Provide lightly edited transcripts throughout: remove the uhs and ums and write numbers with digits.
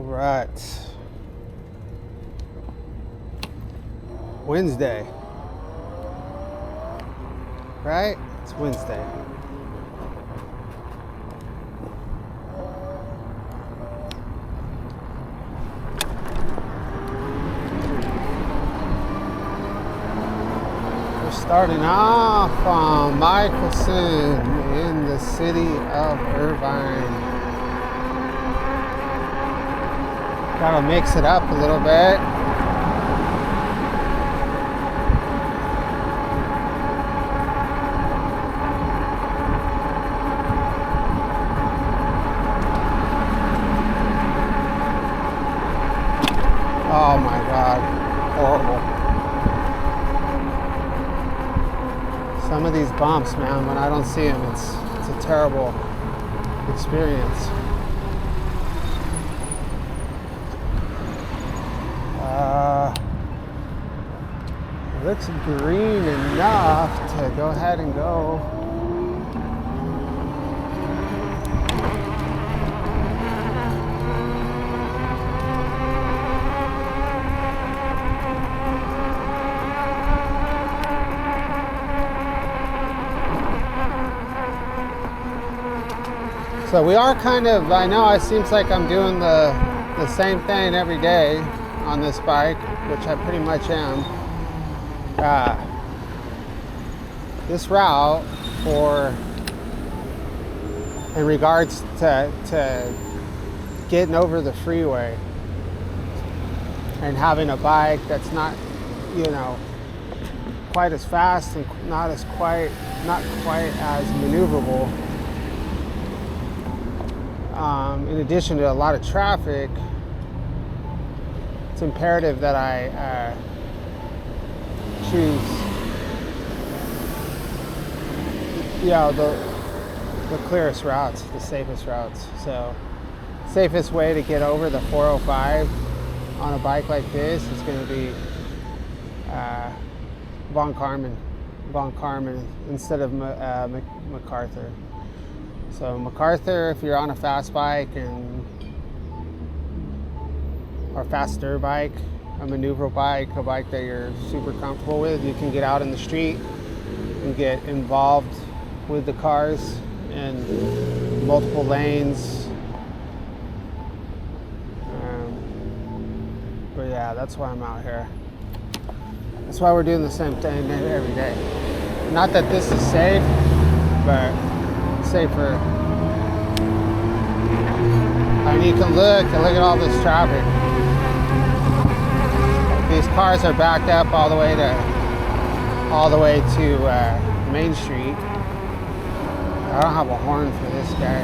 right. Wednesday. Right? It's Wednesday. We're starting off on Michelson in the city of Irvine. Gotta mix it up a little bit. Oh my God, horrible. Some of these bumps, man, when I don't see them, it's a terrible experience. It looks green enough to go ahead and go. So we are kind of, I know it seems like I'm doing the same thing every day on this bike, which I pretty much am. This route in regards to getting over the freeway and having a bike that's not, quite as fast and not quite as maneuverable. In addition to a lot of traffic, it's imperative that I choose, the clearest routes, the safest routes. So, safest way to get over the 405 on a bike like this is going to be Von Karman instead of MacArthur. So MacArthur, if you're on a fast bike or faster bike, a maneuverable bike, a bike that you're super comfortable with, you can get out in the street and get involved with the cars in multiple lanes. But yeah, that's why I'm out here. That's why we're doing the same thing every day. Not that this is safe, but safer. I mean, you can look at all this traffic. These cars are backed up all the way to Main Street. I don't have a horn for this guy.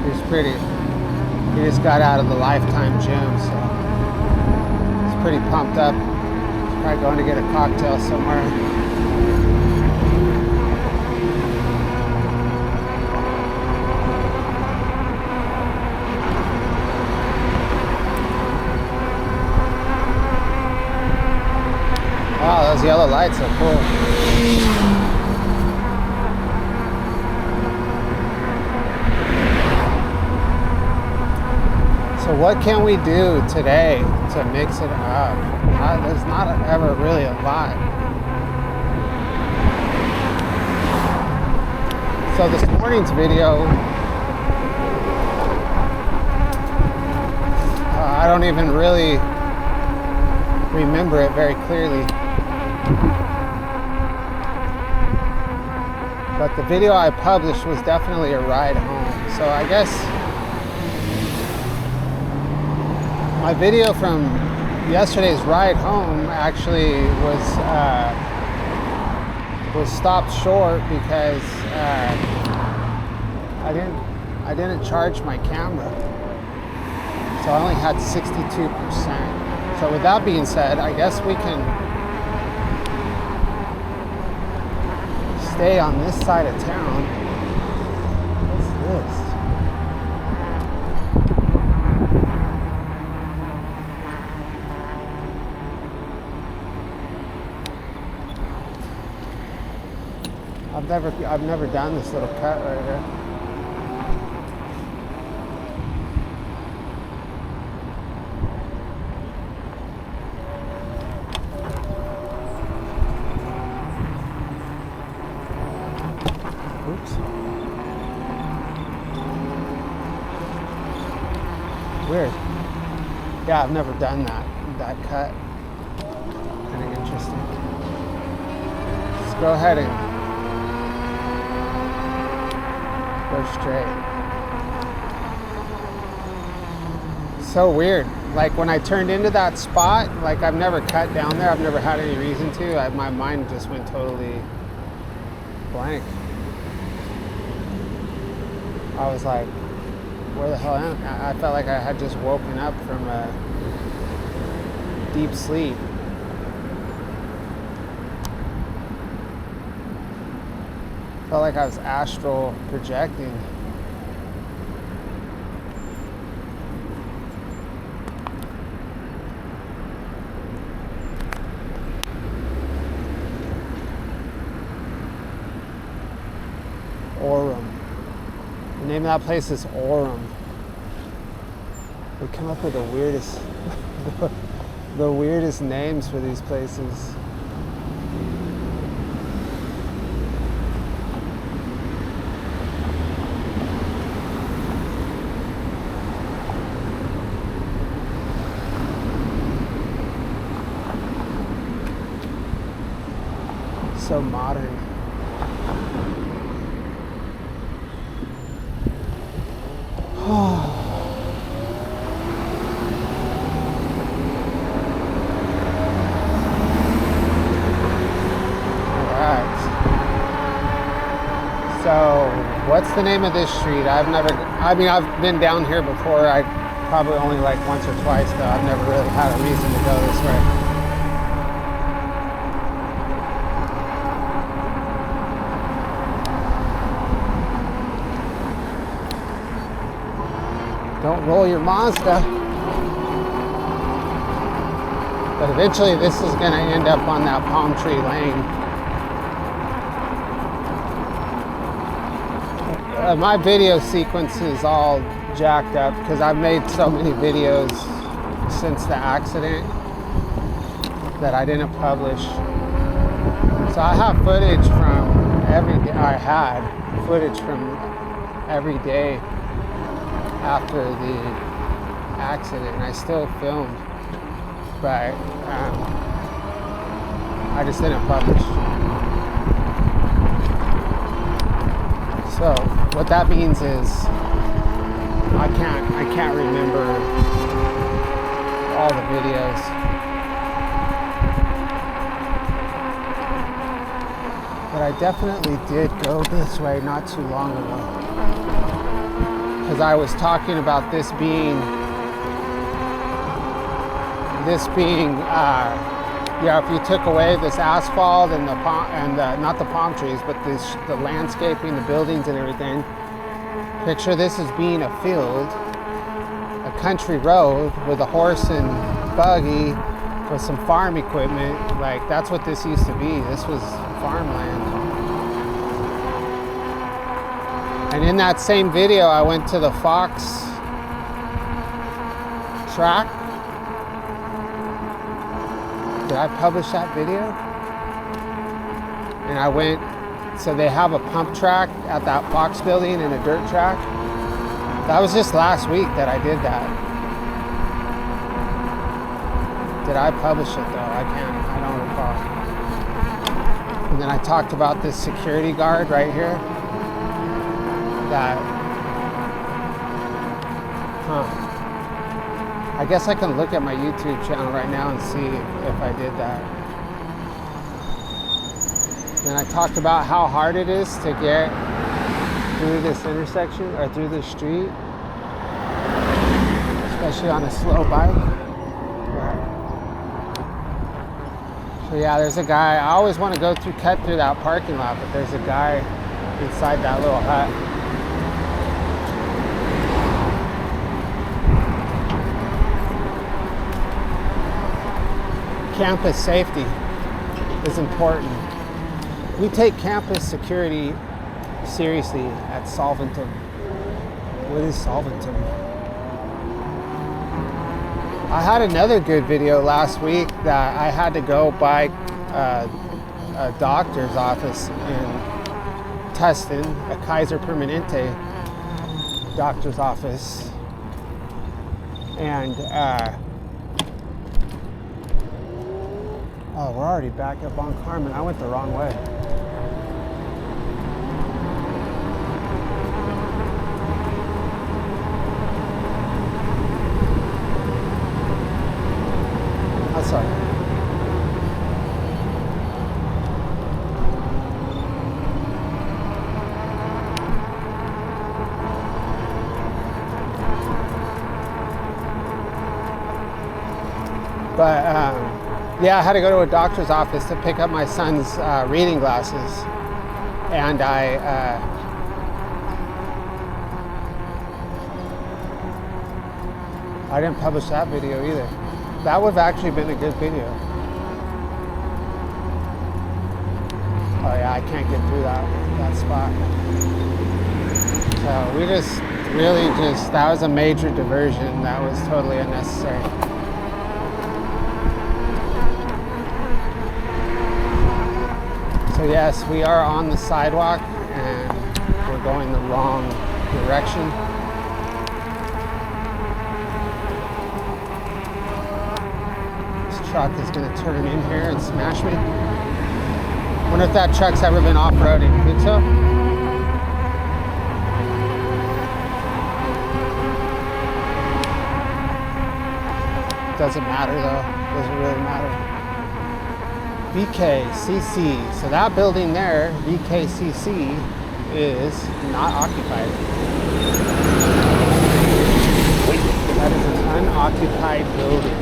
He's pretty. He just got out of the Lifetime gym, so he's pretty pumped up. He's probably going to get a cocktail somewhere. Wow, those yellow lights are cool. So what can we do today to mix it up? There's not ever really a lot. So this morning's video, I don't even really remember it very clearly. But the video I published was definitely a ride home. So I guess my video from yesterday's ride home actually was stopped short because I didn't charge my camera. So I only had 62%. So with that being said, I guess we can stay on this side of town. What's this? I've never done this little cut right here. Yeah, I've never done that cut. Kind of interesting. Let's go ahead and go straight. So weird. Like when I turned into that spot, like I've never cut down there. I've never had any reason to. My mind just went totally blank. I was like, where the hell am I? I felt like I had just woken up from a deep sleep. Felt like I was astral projecting. Orem. The name of that place is Orem. We come up with the weirdest, the weirdest names for these places. So modern. So, what's the name of this street? I've been down here before. I probably only like once or twice, though. I've never really had a reason to go this way. Don't roll your Mazda. But eventually this is going to end up on that palm tree lane. My video sequence is all jacked up because I've made so many videos since the accident that I didn't publish. So I have footage from every day. I had footage from every day after the accident. I still filmed, but I just didn't publish. So what that means is I can't remember all the videos. But I definitely did go this way not too long ago. Because I was talking about this being if you took away this asphalt and not the palm trees, but the landscaping, the buildings and everything, picture this as being a field, a country road with a horse and buggy with some farm equipment. Like, that's what this used to be. This was farmland. And in that same video, I went to the Fox track. Did I publish that video? And I went, so they have a pump track at that Fox building and a dirt track. That was just last week that I did that. Did I publish it though? I don't recall. And then I talked about this security guard right here. I guess I can look at my YouTube channel right now and see if I did that. Then I talked about how hard it is to get through this intersection or through this street, especially on a slow bike. So yeah, there's a guy. I always want to cut through that parking lot, but there's a guy inside that little hut. Campus safety is important. We take campus security seriously at Solventum. What is Solventum? I had another good video last week that I had to go by a doctor's office in Tustin, a Kaiser Permanente doctor's office. And Oh, we're already back up on Carmen. I went the wrong way. I'm sorry. But yeah, I had to go to a doctor's office to pick up my son's reading glasses, and I didn't publish that video either. That would have actually been a good video. Oh yeah, I can't get through that spot. So we that was a major diversion. That was totally unnecessary. So yes, we are on the sidewalk and we're going the wrong direction. This truck is going to turn in here and smash me. Wonder if that truck's ever been off-roading. You think so? Doesn't matter though. Doesn't really matter. VKCC. So that building there, VKCC, is not occupied. That is an unoccupied building.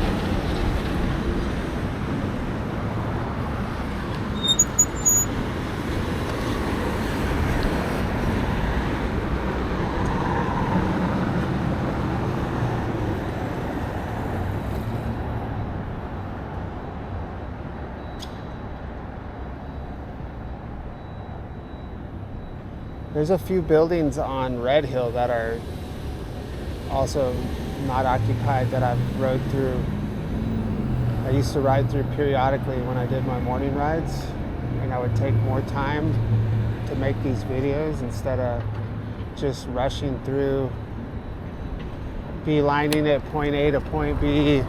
There's a few buildings on Red Hill that are also not occupied that I've rode through. I used to ride through periodically when I did my morning rides, and I would take more time to make these videos instead of just rushing through, beelining at point A to point B.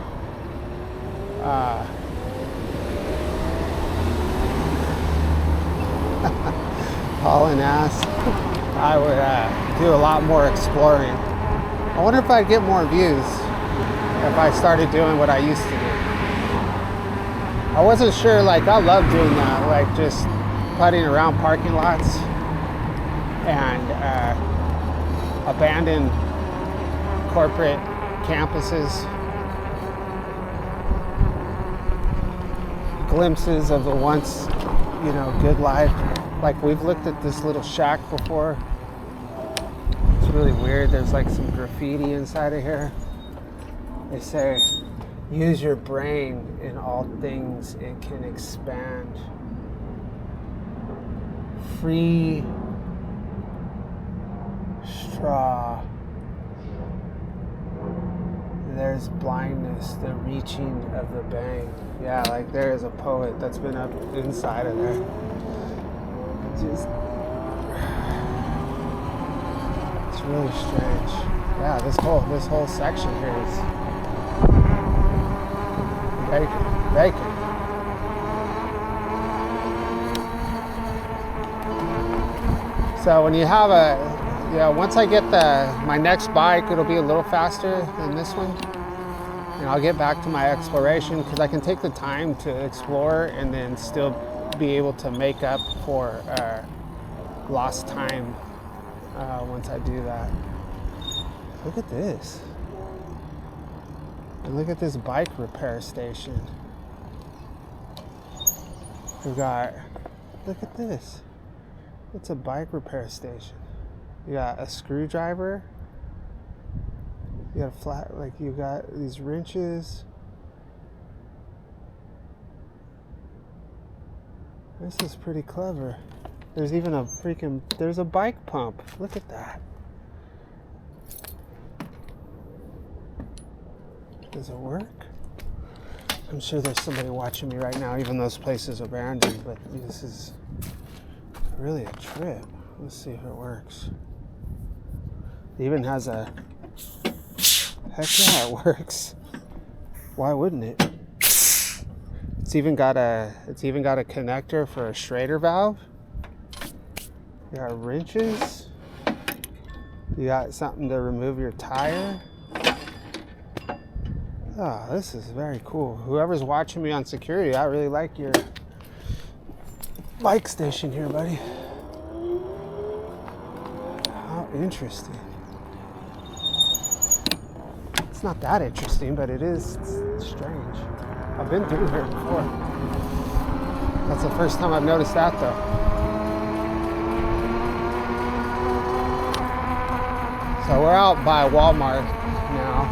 Hauling ass. I would do a lot more exploring. I wonder if I'd get more views if I started doing what I used to do. I wasn't sure, like I love doing that, like just putting around parking lots and abandoned corporate campuses. Glimpses of the once, good life. Like we've looked at this little shack before. It's really weird. There's like some graffiti inside of here. They say, use your brain in all things, it can expand. Free straw. There's blindness, the reaching of the bang. Yeah, like there is a poet that's been up inside of there. It's really strange. Yeah, this whole section here is vacant. So when you have once I get my next bike, it'll be a little faster than this one, and I'll get back to my exploration because I can take the time to explore and then still be able to make up for lost time once I do that. Look at this. And look at this bike repair station. Look at this. It's a bike repair station. You got a screwdriver. You got you got these wrenches. This is pretty clever. There's even there's a bike pump. Look at that. Does it work? I'm sure there's somebody watching me right now, even though this place is abandoned, but this is really a trip. Let's see if it works. It even has heck yeah, it works. Why wouldn't it? It's It's even got a connector for a Schrader valve. You got wrenches. You got something to remove your tire. Oh, this is very cool. Whoever's watching me on security, I really like your bike station here, buddy. How interesting. It's not that interesting, but it's strange. I've been through here before. That's the first time I've noticed that, though. So we're out by Walmart now.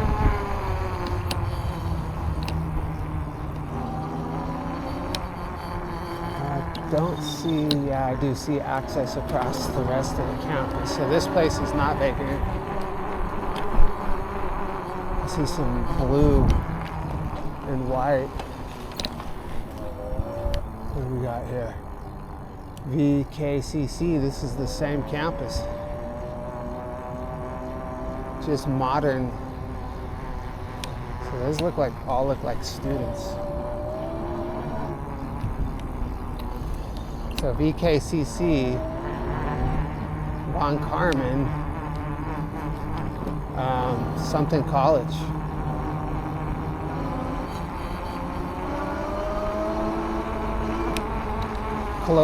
I do see access across the rest of the campus. So this place is not vacant. I see some blue and white. What do we got here? VKCC, this is the same campus. Just modern. So those all look like students. So VKCC, Von Carmen, something college. I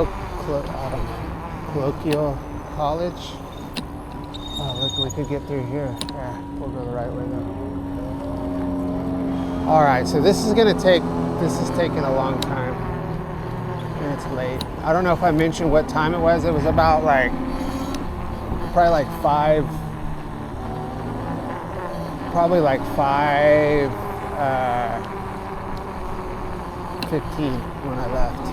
don't know, Colloquial College. Oh, look, we could get through here. Yeah, we'll go the right way though. All right, so this is taking a long time. And it's late. I don't know if I mentioned what time it was. It was about probably like 5 15 when I left.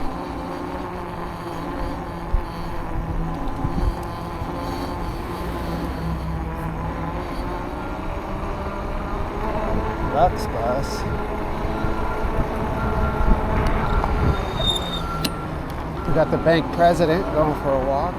Lux bus. We got the bank president going for a walk.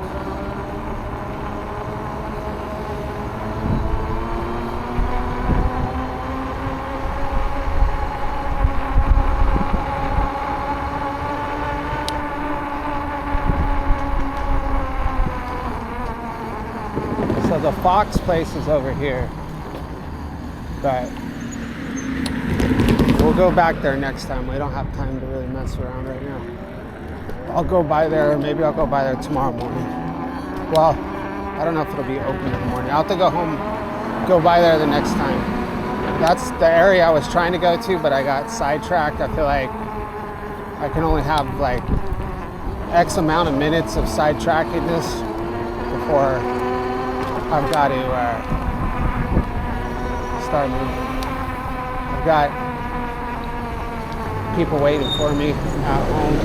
So the Fox place is over here, but we'll go back there next time. We don't have time to really mess around right now. I'll go by there, or maybe I'll go by there tomorrow morning. Well, I don't know if it'll be open in the morning. I'll have to go home, go by there the next time. That's the area I was trying to go to, but I got sidetracked. I feel like I can only have like X amount of minutes of sidetrackedness before I've got to start moving. I've got people waiting for me at home.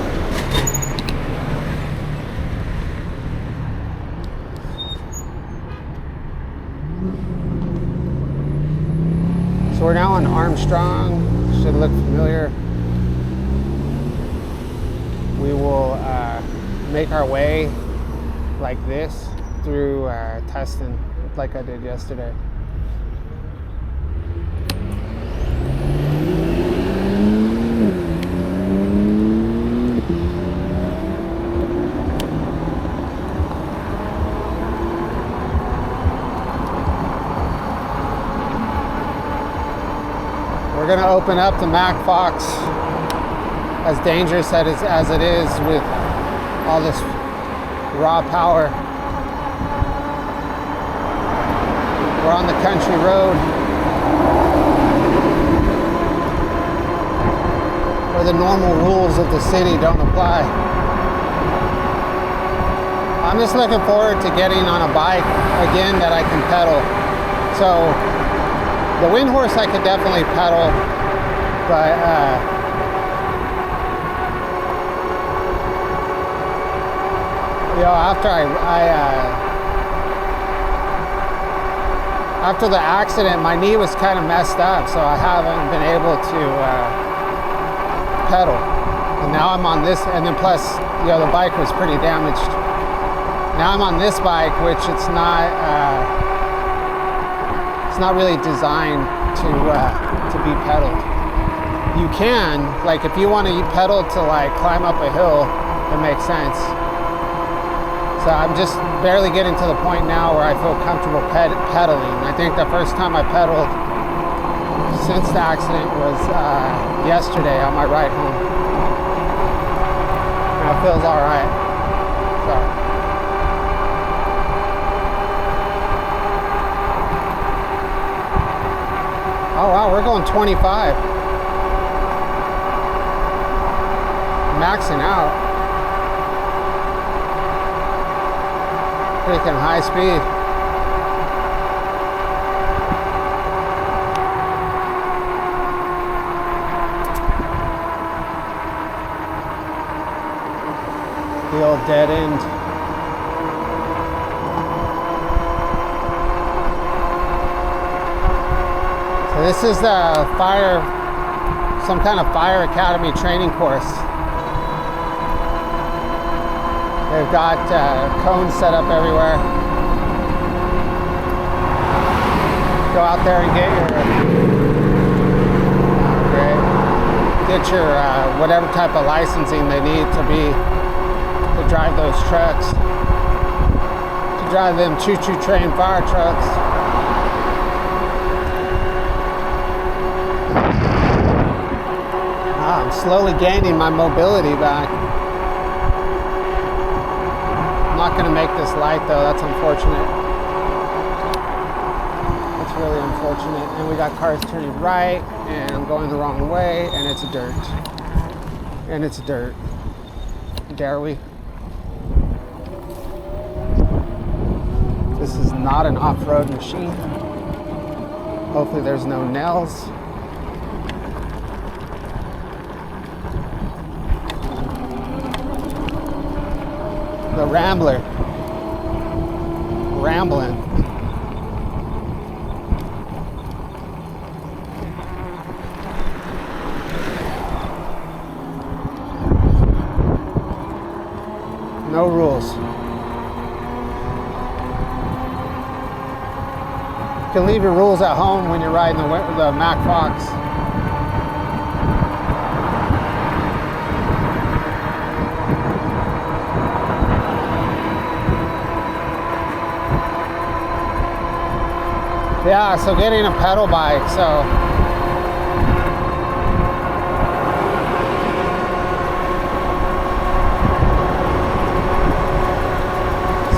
So we're now on Armstrong. Should look familiar. We will make our way like this through Tustin, like I did yesterday. We're going to open up the Mack Fox, as dangerous as it is with all this raw power. We're on the country road where the normal rules of the city don't apply. I'm just looking forward to getting on a bike again that I can pedal. So the Windhorse I could definitely pedal, but after the accident, my knee was kind of messed up, so I haven't been able to pedal. And now I'm on this, and then plus, the bike was pretty damaged. Now I'm on this bike, which it's not really designed to be pedaled. you can, like if you want to pedal to like climb up a hill, it makes sense. So I'm just barely getting to the point now where I feel comfortable pedaling. I think the first time I pedaled since the accident was yesterday on my ride home. And it feels all right. So. Oh wow, we're going 25. Maxing out. Freaking high speed. The old dead end. So this is the some kind of fire academy training course. They've got cones set up everywhere. Go out there and get your whatever type of licensing they need to drive those trucks, to drive them choo-choo train fire trucks. I'm slowly gaining my mobility back. I'm not going to make this light though, that's unfortunate. That's really unfortunate. And we got cars turning right, and I'm going the wrong way, and it's dirt. And it's dirt. Dare we? This is not an off-road machine. Hopefully there's no nails. The Rambler. Rambling. No rules. You can leave your rules at home when you're riding the Mack Fox. Yeah, so getting a pedal bike, so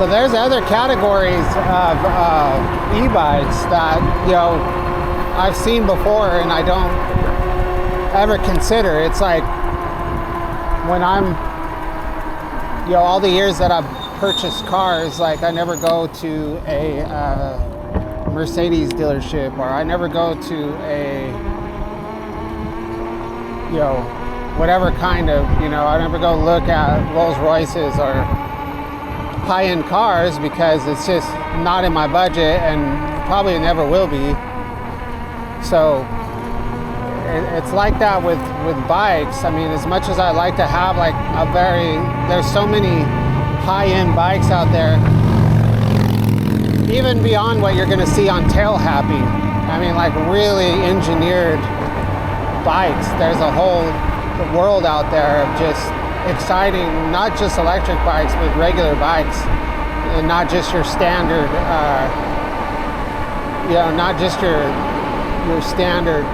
there's other categories of e-bikes that, you know, I've seen before and I don't ever consider. It's like when I'm, you know, all the years that I've purchased cars, like I never go to a Mercedes dealership, or I never go to a, you know, whatever kind of, you know, I never go look at Rolls Royces or high-end cars because it's just not in my budget and probably never will be. So it's like that with bikes. I mean, as much as I like to have like there's so many high-end bikes out there, even beyond what you're going to see on Tail Happy. I mean, like really engineered bikes. There's a whole world out there of just exciting, not just electric bikes, but regular bikes, and not just your standard, you know, not just your standard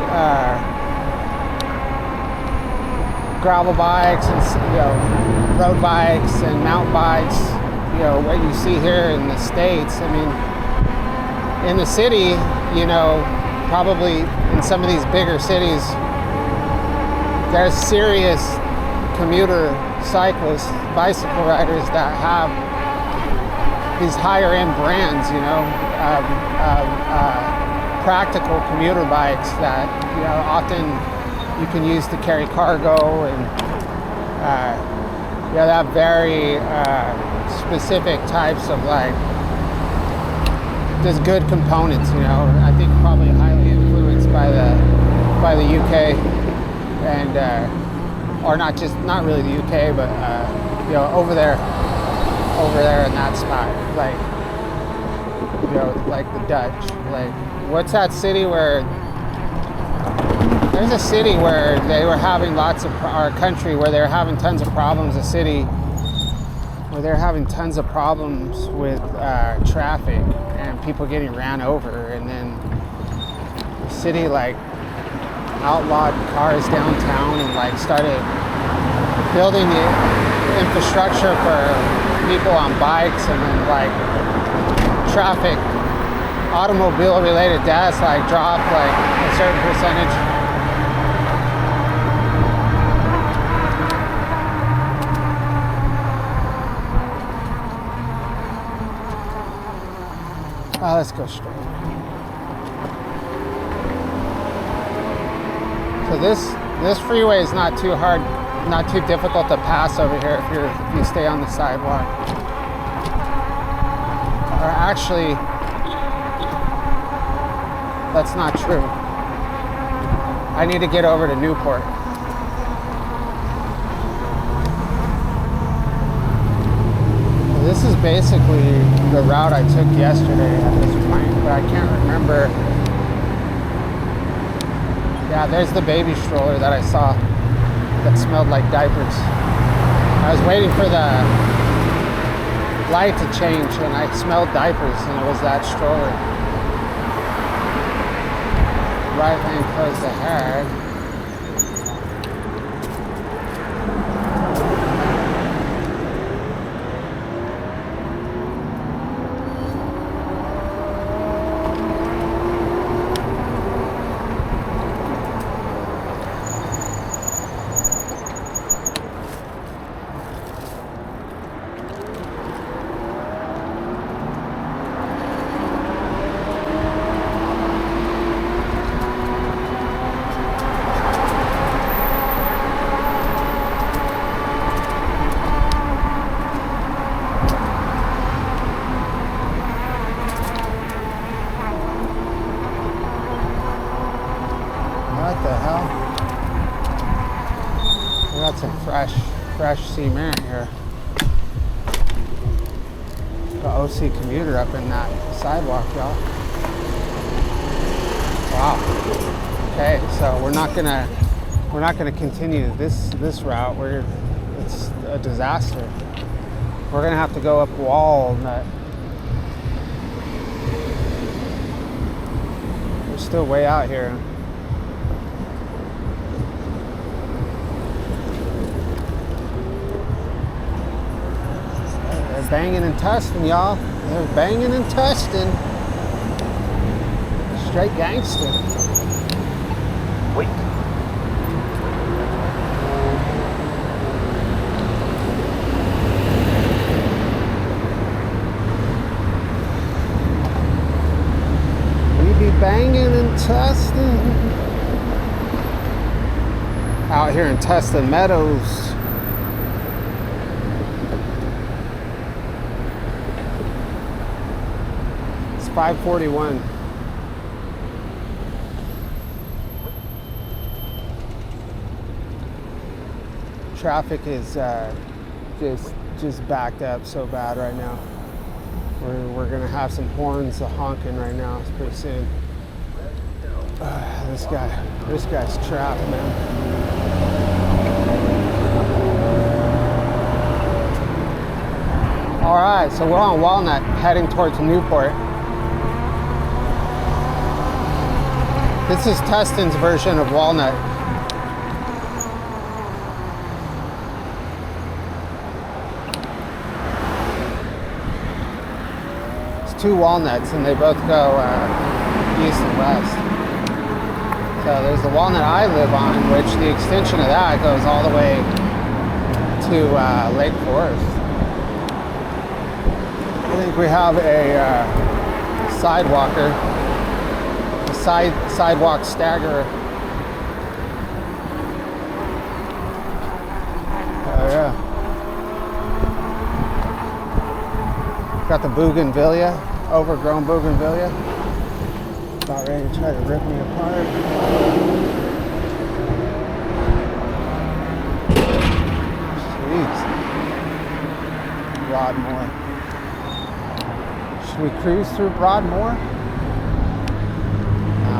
gravel bikes and, you know, road bikes and mountain bikes. You know, what you see here in the States. I mean, in the city, you know, probably in some of these bigger cities, there's serious commuter cyclists, bicycle riders that have these higher end brands, you know, practical commuter bikes that, you know, often you can use to carry cargo and, you know, they have very specific types of like just good components, you know. I think probably highly influenced by the UK and or not really the UK, but you know, over there in that spot, like, you know, like the Dutch, like what's that city where There's a city where they were having lots of, or a country where they were having tons of problems, a city where they're having tons of problems with traffic and people getting ran over, and then the city like outlawed cars downtown and like started building the infrastructure for people on bikes, and then like traffic, automobile related deaths like dropped like a certain percentage. Let's go straight. So this freeway is not too hard, not too difficult to pass over here if you stay on the sidewalk. Or actually, that's not true. I need to get over to Newport. This is basically the route I took yesterday at this point, but I can't remember. Yeah, there's the baby stroller that I saw that smelled like diapers. I was waiting for the light to change and I smelled diapers, and it was that stroller. Right lane closed ahead. What the hell? We got some fresh cement here. The OC commuter up in that sidewalk, y'all. Wow. Okay, so we're not gonna continue this route. It's a disaster. We're gonna have to go up Walnut. We're still way out here. They're banging and testing, y'all. They're banging and testing. Straight gangster. Wait. We be banging and testing. Out here in Tustin Meadows. It's 5:41. Traffic is just backed up so bad right now. We're gonna have some horns honking right now pretty soon. This guy's trapped, man. All right, so we're on Walnut, heading towards Newport. This is Tustin's version of Walnut. It's two walnuts, and they both go east and west. So there's the walnut I live on, which the extension of that goes all the way to Lake Forest. I think we have a sidewalker, a sidewalk staggerer. Oh yeah. Got the bougainvillea, overgrown bougainvillea. About ready to try to rip me apart. Jeez. Broadmoor. Should we cruise through Broadmoor? No.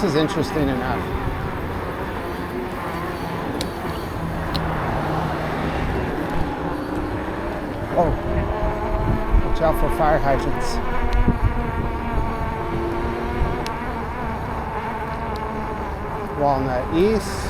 This is interesting enough. Oh, watch out for fire hydrants. Walnut East.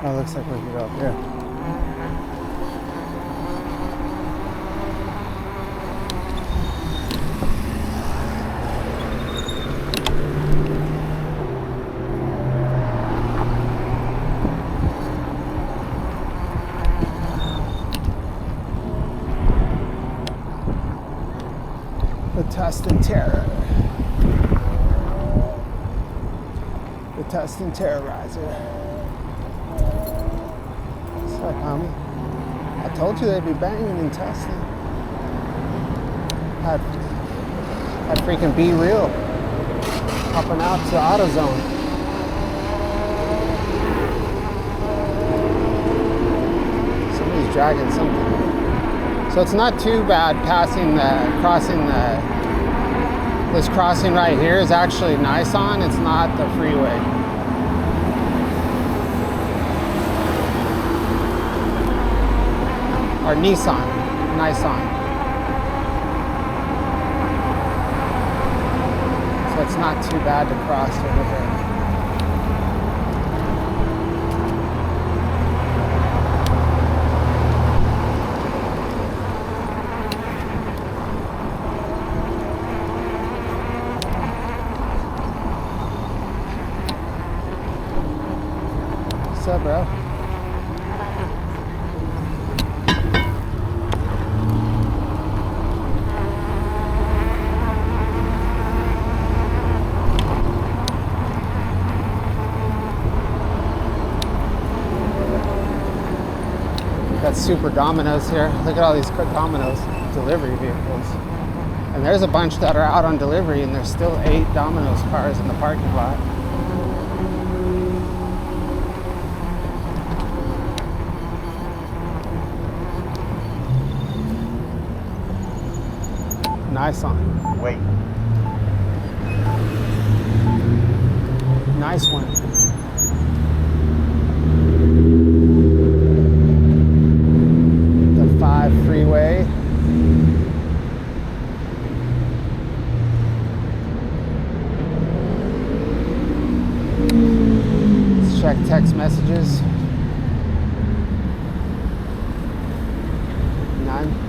Oh, looks like we can go up here. The Tustin Terror. The Tustin Terrorizer. What's up, homie? I told you they'd be banging in Tustin. Had freaking Be Real hopping out to AutoZone. Somebody's dragging something. So it's not too bad this crossing right here is actually Nissan. It's not the freeway. Or Nissan. So it's not too bad to cross over here. What's up, bro? Got Super Domino's here. Look at all these Domino's delivery vehicles. And there's a bunch that are out on delivery, and there's still 8 Domino's cars in the parking lot. Nissan. Wait. Nice one. The 5 freeway. Let's check text messages. 9.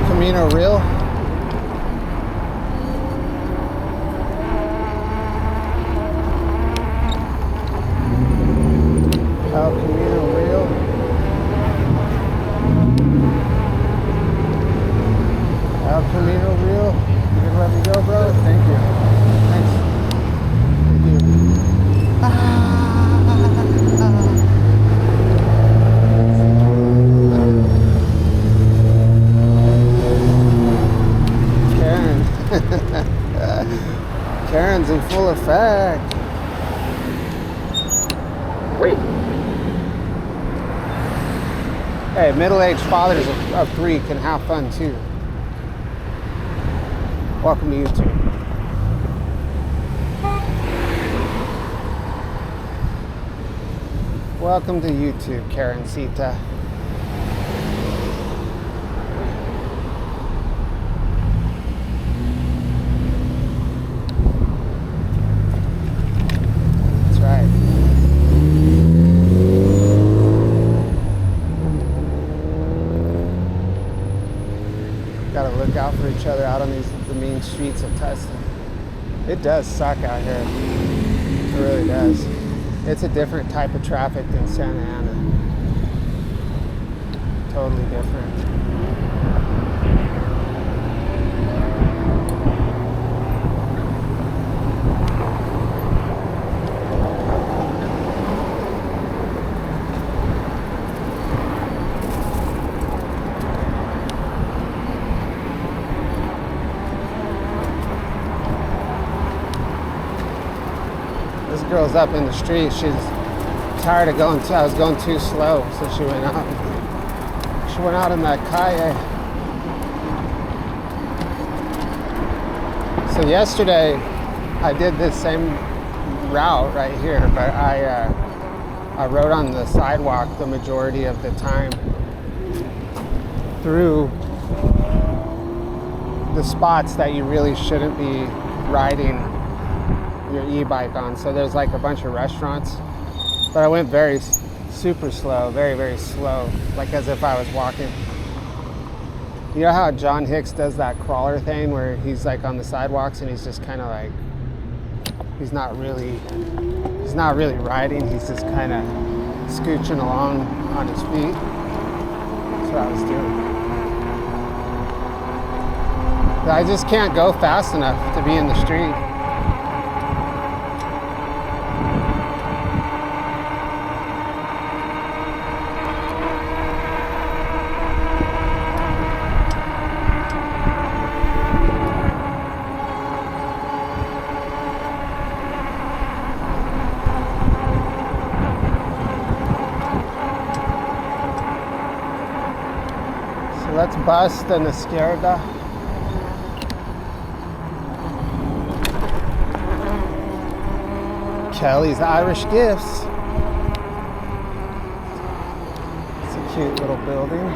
Camino Real. El Camino Real. El Camino Real. You gonna let me go, bro? Thank you. Thanks. Thank you. Karen's in full effect. Wait. Hey, middle-aged fathers of 3 can have fun too. Welcome to YouTube. Welcome to YouTube, Karencita. That's right. Gotta look out for each other out on the mean streets of Tustin. It does suck out here. It really does. It's a different type of traffic than Santa Ana. Totally different. This girl's up in the street. She's tired of going. I was going too slow, so she went out. She went out in that calle. So yesterday, I did this same route right here, but I rode on the sidewalk the majority of the time through the spots that you really shouldn't be riding your e-bike on. So there's like a bunch of restaurants, but I went super slow, very slow, like as if I was walking. You know how John Hicks does that crawler thing where he's like on the sidewalks and he's just kind of like, he's not really riding, he's just kind of scooching along on his feet. That's what I was doing. But I just can't go fast enough to be in the street. Let's bust an Izquierda. Kelly's Irish Gifts. It's a cute little building.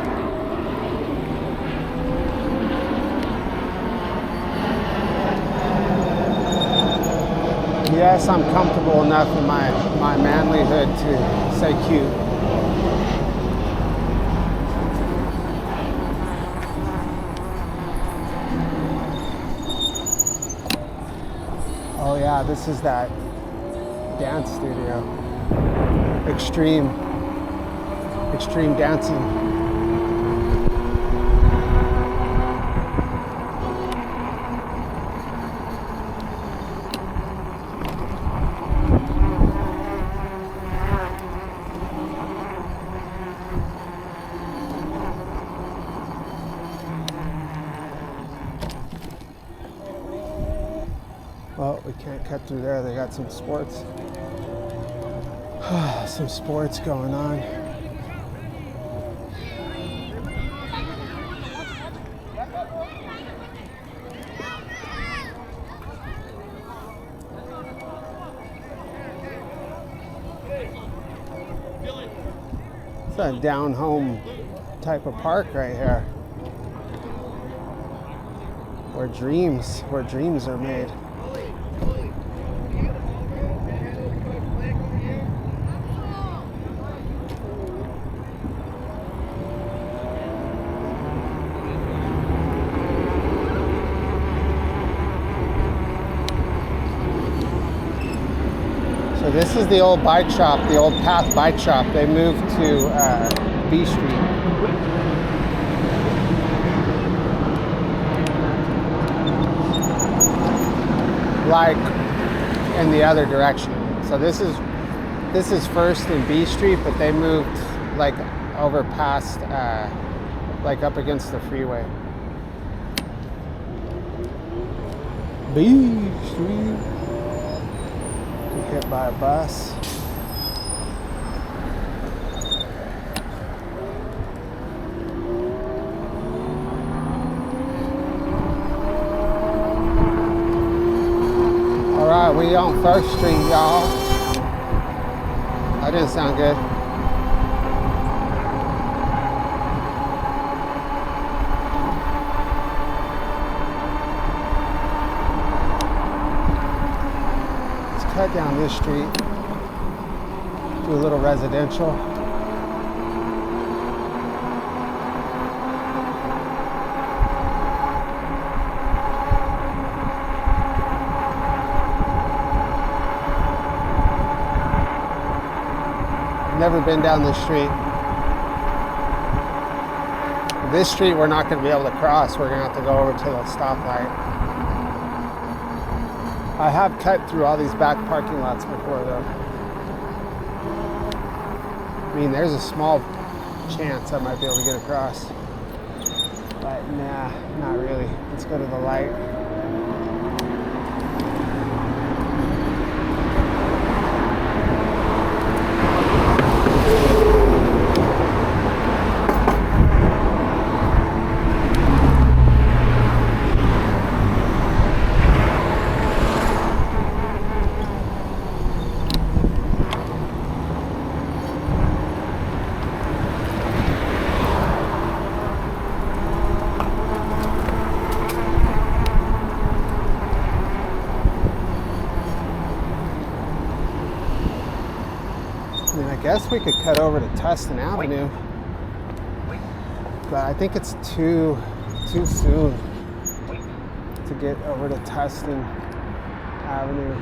Yes, I'm comfortable enough in my manlyhood to say cute. Oh yeah, this is that dance studio. Extreme dancing. Well, we can't cut through there. They got some sports. Some sports going on. It's a down home type of park right here. Where dreams are made. So this is the old bike shop, the old Path bike shop. They moved to B Street. Like in the other direction. So this is First and B Street, but they moved like over past, like up against the freeway. B Street. Hit by a bus. Alright, we on First Street, y'all. That didn't sound good. Let's cut down this street. Do a little residential. Never been down this street. This street we're not going to be able to cross. We're going to have to go over to the stoplight. I have cut through all these back parking lots before though. I mean, there's a small chance I might be able to get across. But nah, not really. Let's go to the light. I guess we could cut over to Tustin Avenue, but I think it's too soon to get over to Tustin Avenue.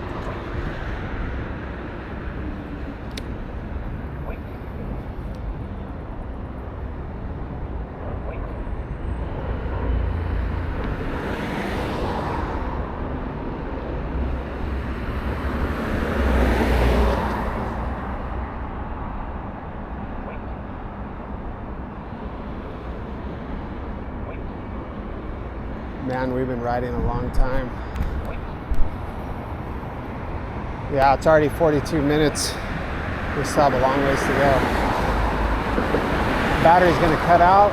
Man, we've been riding a long time. Yeah, it's already 42 minutes. We still have a long ways to go. Battery's gonna cut out.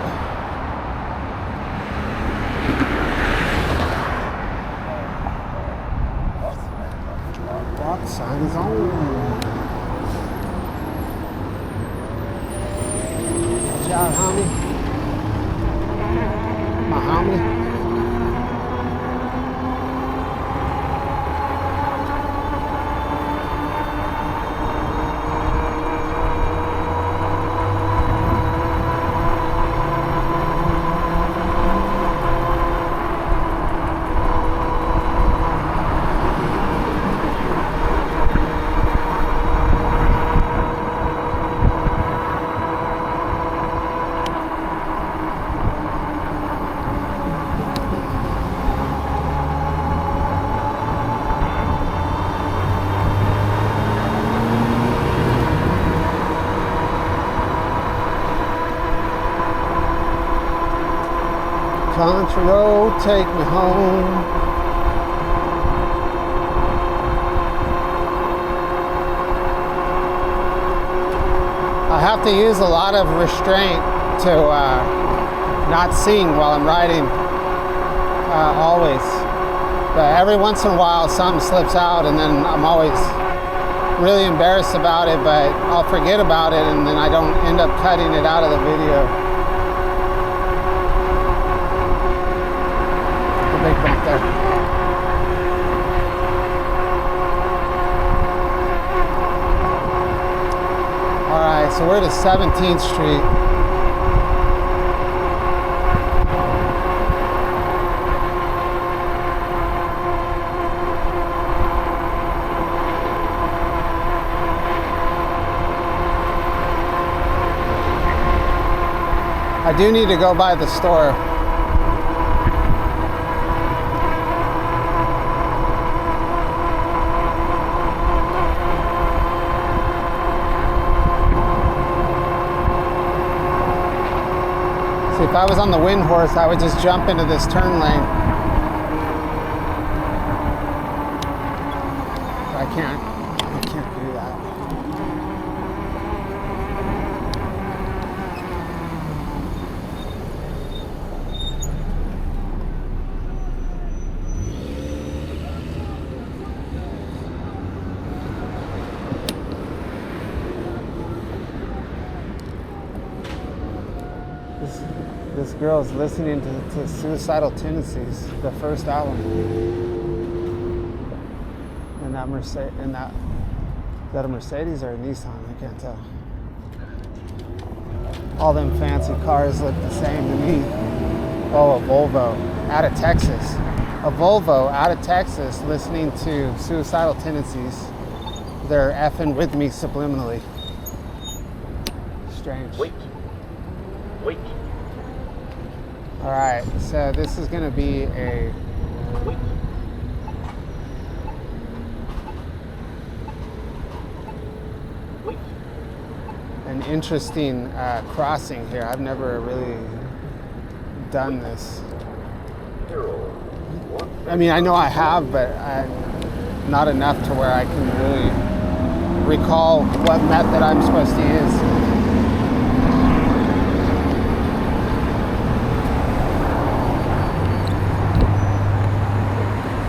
Walk sign is on. Watch out, homie. My homie. Country road, take me home. I have to use a lot of restraint to not sing while I'm riding, always. But every once in a while something slips out and then I'm always really embarrassed about it, but I'll forget about it and then I don't end up cutting it out of the video. Big bump there. All right, so we're to 17th Street. I do need to go by the store. See, if I was on the wind horse, I would just jump into this turn lane. I can't do that. This girl's listening to Suicidal Tendencies, the first album. And that Mercedes, is that a Mercedes or a Nissan? I can't tell. All them fancy cars look the same to me. Oh, a Volvo out of Texas. A Volvo out of Texas listening to Suicidal Tendencies. They're effing with me subliminally. Strange. Wait. All right, so this is gonna be a Wait. an interesting crossing here. I've never really done this. 0, 1. I mean, I know I have, but not enough to where I can really recall what method I'm supposed to use.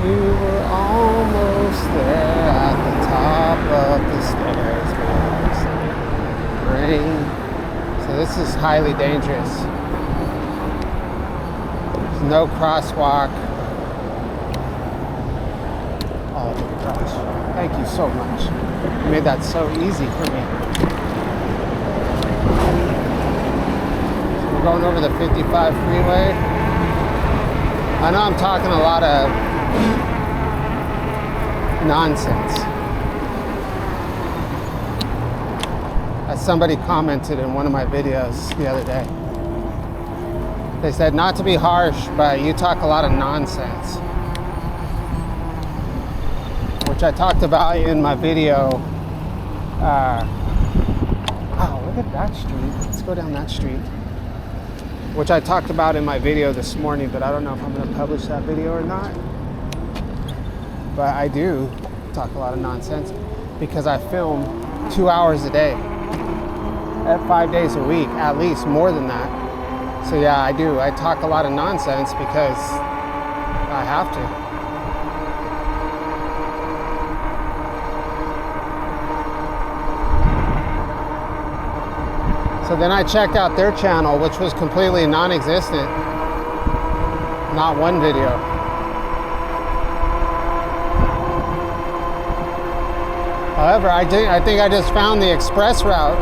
You were almost there at the top of the stairs, but rain. So this is highly dangerous. There's no crosswalk. Oh my gosh. Thank you so much. You made that so easy for me. So we're going over the 55 freeway. I know I'm talking a lot of nonsense. As somebody commented in one of my videos the other day. They said not to be harsh, but you talk a lot of nonsense. Which I talked about in my video. Oh, look at that street. Let's go down that street. Which I talked about in my video this morning, but I don't know if I'm going to publish that video or not. But I do talk a lot of nonsense because I film 2 hours a day, at 5 days a week, at least, more than that. So yeah, I do. I talk a lot of nonsense because I have to. So then I checked out their channel, which was completely non-existent. Not one video. However, I think I just found the express route.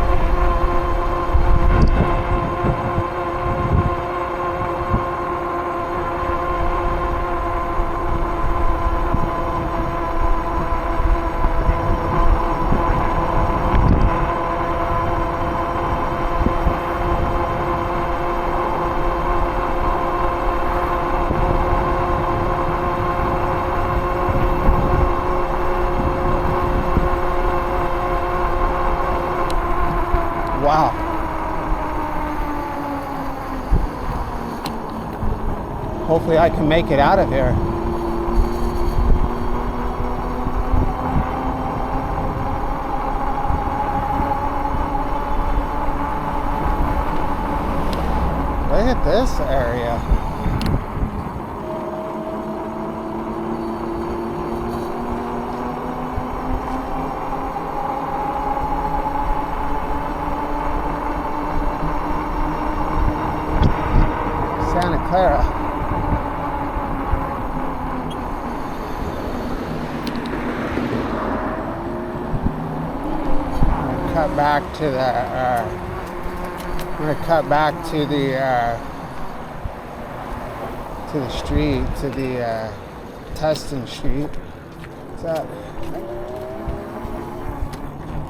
Wow. Hopefully I can make it out of here. Look at this area. Santa Clara. I'm gonna cut back to the. I'm gonna cut back to the street, to the Tustin Street. What's that?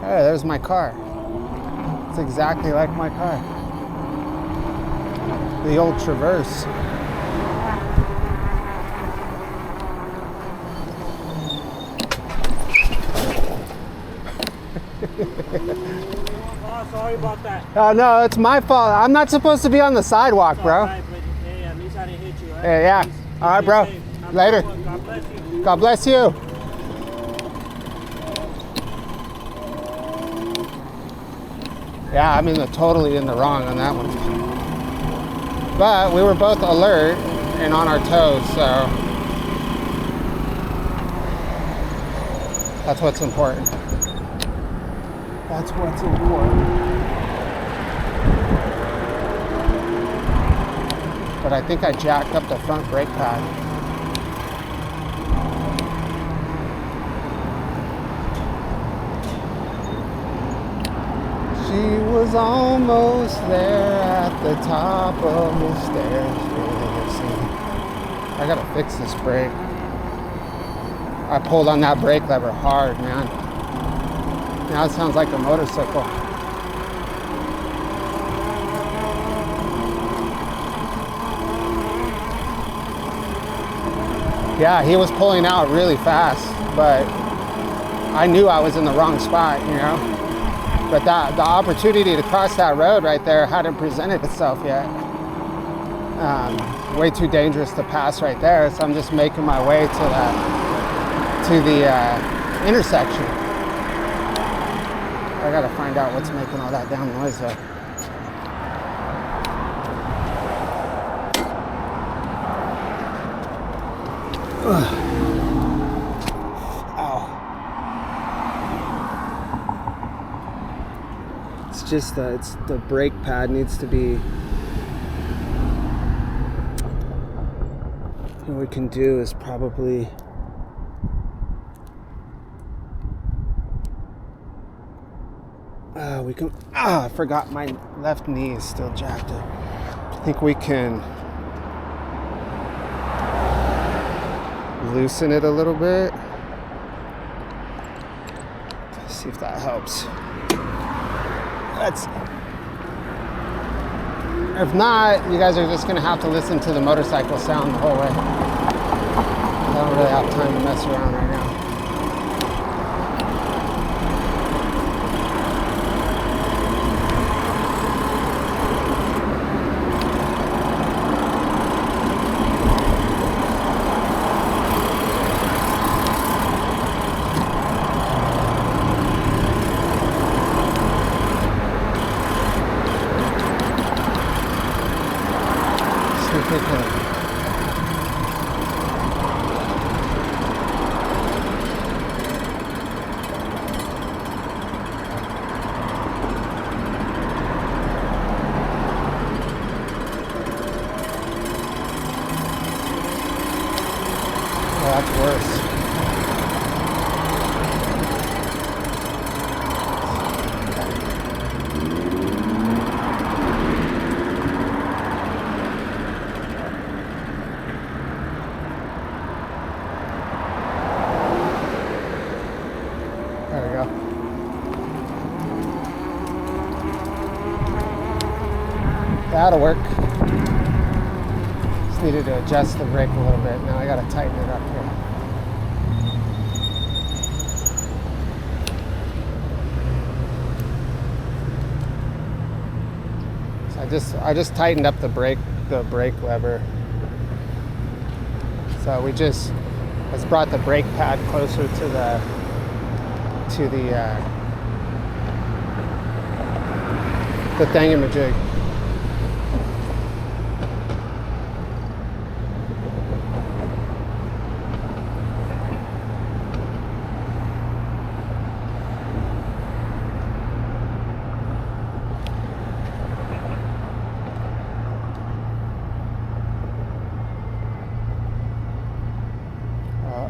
Hey, there's my car. It's exactly like my car. The old Traverse. Oh, sorry about that. Oh no, it's my fault. I'm not supposed to be on the sidewalk, bro. All right, but hey, at least I didn't hit you, right? Yeah, yeah. All right, bro. Later. God bless you. God bless you. Yeah, I'm totally in the wrong on that one. But we were both alert and on our toes, so that's what's important. That's what's important. but I think I jacked up the front brake pad. She was almost there at the top of the stairs. I gotta fix this brake. I pulled on that brake lever hard, man. Now it sounds like a motorcycle. Yeah, he was pulling out really fast, but I knew I was in the wrong spot, you know? But the opportunity to cross that road right there hadn't presented itself yet. Way too dangerous to pass right there, so I'm just making my way to the intersection. I gotta find out what's making all that damn noise though. Ow. It's just it's the brake pad needs to be. What we can do is probably I forgot my left knee is still jacked up. I think we can loosen it a little bit. Let's see if that helps. If not, you guys are just gonna have to listen to the motorcycle sound the whole way. I don't really have time to mess around right now. That's worse. There we go. That'll work. Just needed to adjust the brake a little bit. Now I gotta tighten it up here. I just tightened up the brake lever. So we just brought the brake pad closer to the thingamajig.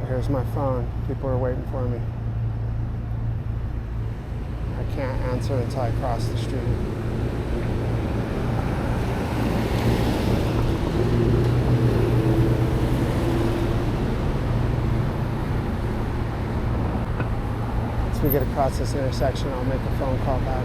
Here's my phone. People are waiting for me. I can't answer until I cross the street. Once we get across this intersection, I'll make a phone call back.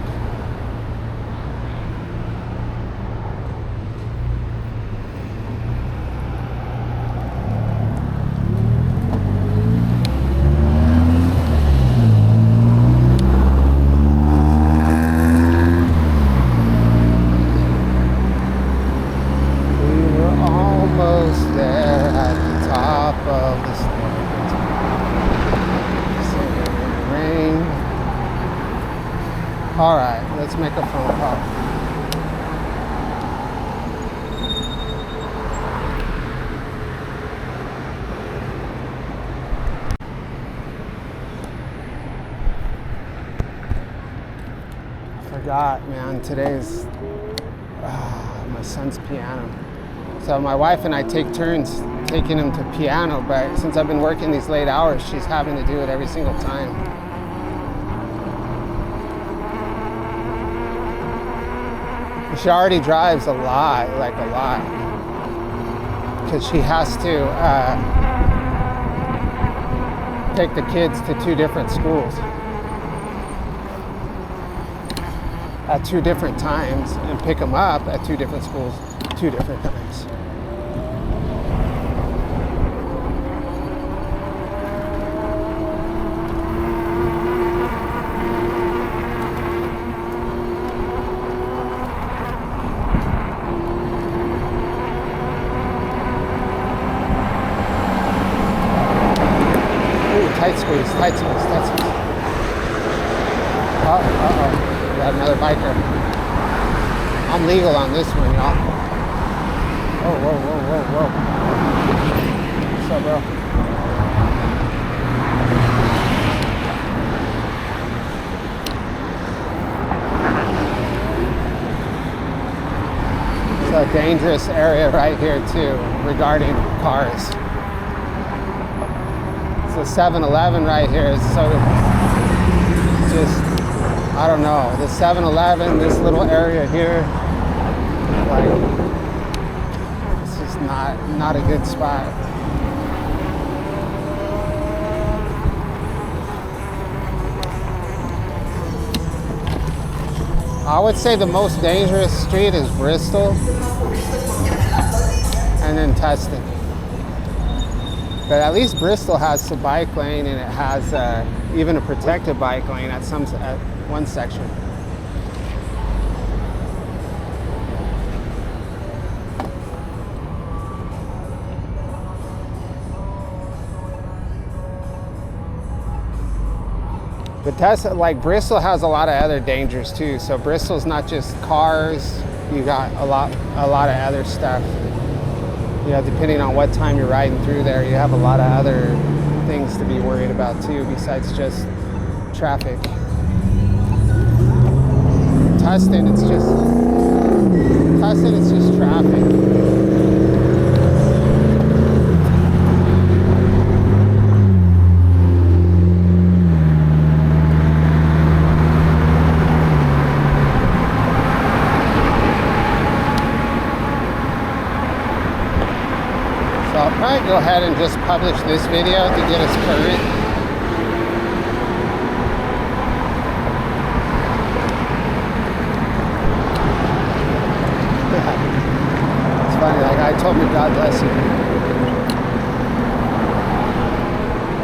All right, let's make a phone call. I forgot, man, today's my son's piano. So my wife and I take turns taking him to piano, but since I've been working these late hours, she's having to do it every single time. She already drives a lot, like a lot, because she has to take the kids to 2 different schools at 2 different times and pick them up at 2 different schools 2 different times. Tight squeeze, tight squeeze, tight squeeze. Uh-oh. We got another biker. I'm legal on this one, y'all. Whoa. What's up, bro? It's a dangerous area right here, too, regarding cars. The 7-Eleven right here is so just, I don't know, the 7-Eleven, this little area here, like, it's just not a good spot. I would say the most dangerous street is Bristol and then Tustin. But at least Bristol has a bike lane, and it has even a protected bike lane at one section. But that's like Bristol has a lot of other dangers too. So Bristol's not just cars; you got a lot of other stuff. You know, depending on what time you're riding through there, you have a lot of other things to be worried about too, besides just traffic. Tustin, it's just traffic. I'll probably go ahead and just publish this video to get us current. It's funny, like I told me, God bless you.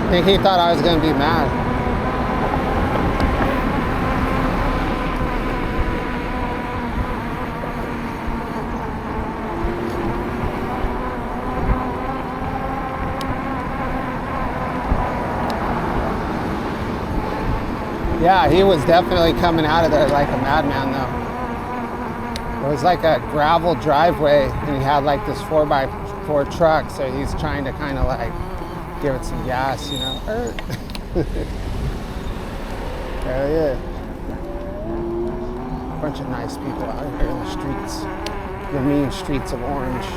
I think he thought I was going to be mad. Yeah, he was definitely coming out of there like a madman though. It was like a gravel driveway and he had like this 4x4 truck, so he's trying to kind of like give it some gas, you know. Hell yeah. Bunch of nice people out here in the streets. The mean streets of Orange.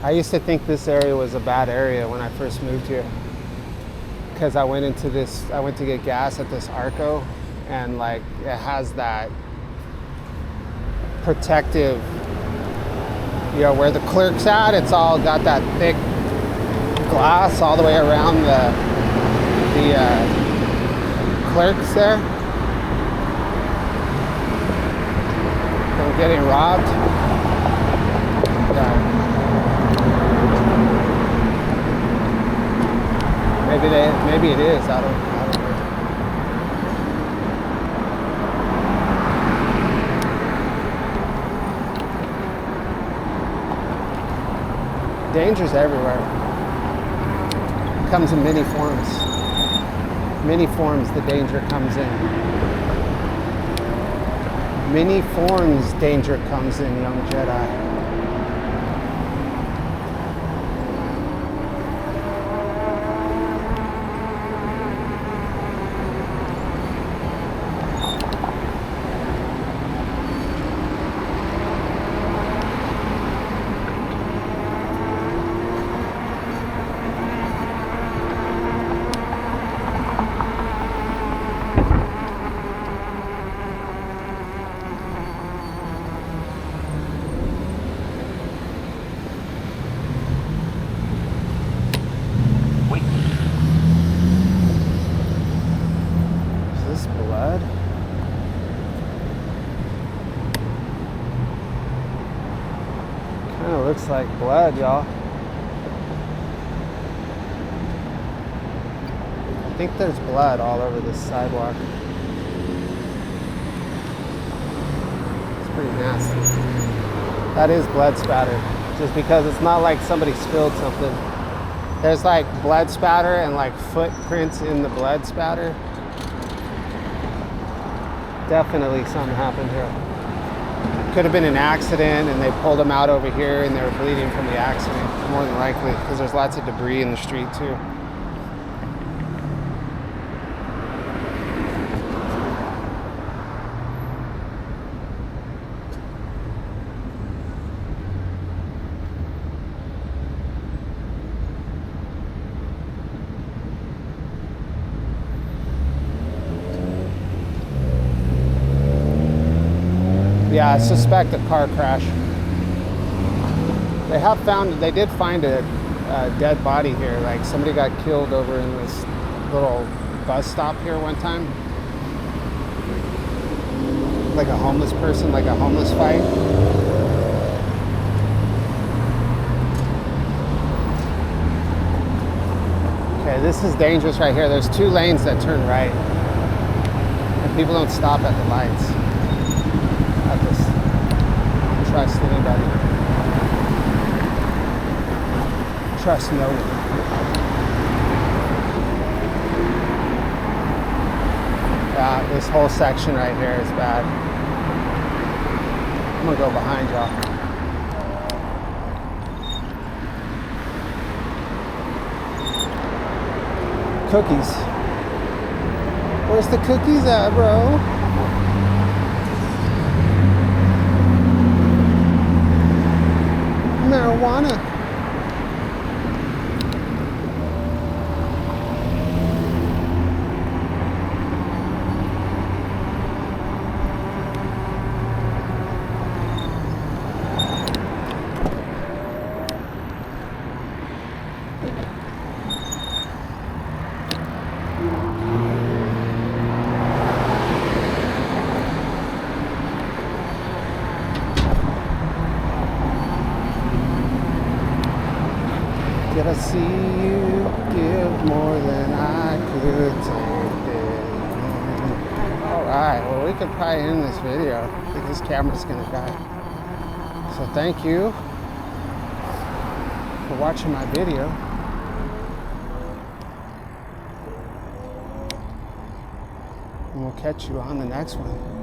I used to think this area was a bad area when I first moved here, because I went to get gas at this Arco, and like it has that protective, you know, where the clerk's at, it's all got that thick glass all the way around the clerks there from getting robbed. Maybe it is. I don't know. Danger's everywhere. It comes in many forms. Many forms the danger comes in. Many forms danger comes in, young Jedi. Kind of looks like blood, y'all. I think there's blood all over this sidewalk. It's pretty nasty. That is blood spatter, just because it's not like somebody spilled something. There's like blood spatter and like footprints in the blood spatter. Definitely something happened here. Could have been an accident and they pulled them out over here and they were bleeding from the accident, more than likely, because there's lots of debris in the street too. Yeah, I suspect a car crash. They did find a dead body here. Like somebody got killed over in this little bus stop here one time. Like a homeless person, like a homeless fight. Okay, this is dangerous right here. There's 2 lanes that turn right. And people don't stop at the lights. I just don't trust anybody. Trust no one. Yeah, this whole section right here is bad. I'm gonna go behind y'all. Cookies. Where's the cookies at, bro? Marijuana. Did I see you give more than I could take it? Alright, well we could probably end this video. I think this camera's gonna die. So thank you for watching my video. And we'll catch you on the next one.